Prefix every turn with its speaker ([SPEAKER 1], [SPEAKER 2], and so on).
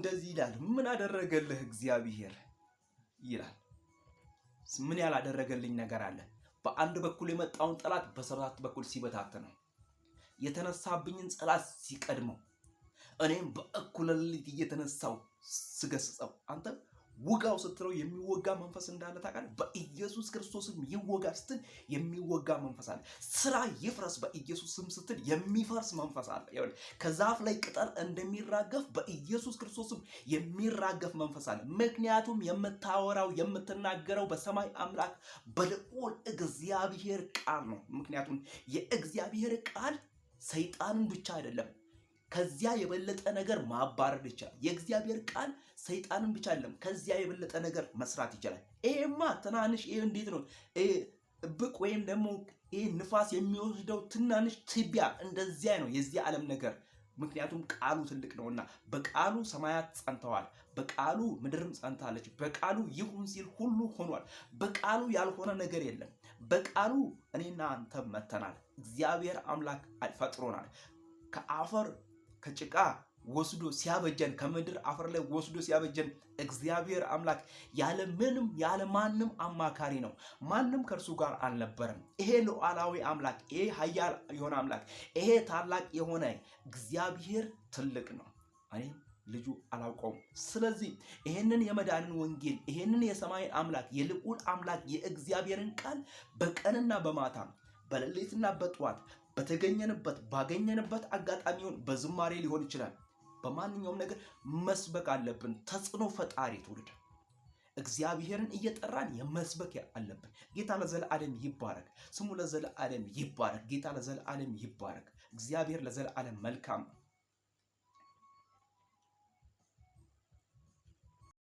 [SPEAKER 1] እንደዚህ ይላል፣ ምን አደረገልህ እግዚአብሔር ይላል። ምን ያላደረገልኝ ነገር አለ? በአንድ በኩል የመጣውን ጠላት በሰባት በኩል ሲበታተነው፣ የተነሳብኝን ጠላት ሲቀድመው፣ እኔም በእኩለ ሌሊት እየተነሳው ስገስጸው፣ አንተ ውጋው ስትለው የሚወጋ መንፈስ እንዳለ ታውቃለህ። በኢየሱስ ክርስቶስም ይወጋ ስትል የሚወጋ መንፈስ አለ። ስራ ይፍረስ በኢየሱስ ስም ስትል የሚፈርስ መንፈስ አለ። ይኸውልህ ከዛፍ ላይ ቅጠል እንደሚራገፍ በኢየሱስ ክርስቶስም የሚራገፍ መንፈስ አለ። ምክንያቱም የምታወራው የምትናገረው በሰማይ አምላክ በልዑል እግዚአብሔር ቃል ነው። ምክንያቱም የእግዚአብሔር ቃል ሰይጣንን ብቻ አይደለም ከዚያ የበለጠ ነገር ማባረር ይችላል። የእግዚአብሔር ቃል ሰይጣንን ብቻ አይደለም ከዚያ የበለጠ ነገር መስራት ይችላል። ይሄማ ትናንሽ ይሄ እንዴት ነው ብቅ ወይም ደግሞ ይሄ ንፋስ የሚወስደው ትናንሽ ትቢያ እንደዚያ ነው የዚህ ዓለም ነገር። ምክንያቱም ቃሉ ትልቅ ነውና በቃሉ ሰማያት ጸንተዋል፣ በቃሉ ምድርም ጸንታለች። በቃሉ ይሁን ሲል ሁሉ ሆኗል። በቃሉ ያልሆነ ነገር የለም። በቃሉ እኔና አንተ መተናል። እግዚአብሔር አምላክ ፈጥሮናል። ከአፈር ከጭቃ ወስዶ ሲያበጀን ከምድር አፈር ላይ ወስዶ ሲያበጀን እግዚአብሔር አምላክ ያለ ማንም አማካሪ ነው። ማንም ከእርሱ ጋር አልነበረም። ይሄ ሉዓላዊ አምላክ፣ ይሄ ኃያል የሆነ አምላክ፣ ይሄ ታላቅ የሆነ እግዚአብሔር ትልቅ ነው። እኔ ልጁ አላውቀውም። ስለዚህ ይሄንን የመዳንን ወንጌል ይሄንን የሰማይን አምላክ የልዑል አምላክ የእግዚአብሔርን ቃል በቀንና በማታ በሌሊትና በጠዋት በተገኘንበት ባገኘንበት አጋጣሚውን በዝማሬ ሊሆን ይችላል። በማንኛውም ነገር መስበክ አለብን። ተጽዕኖ ፈጣሪ ትውልድ እግዚአብሔርን እየጠራን የመስበክ አለብን። ጌታ ለዘላለም ይባረክ። ስሙ ለዘላለም ይባረክ። ጌታ ለዘላለም ይባረክ። እግዚአብሔር ለዘላለም መልካም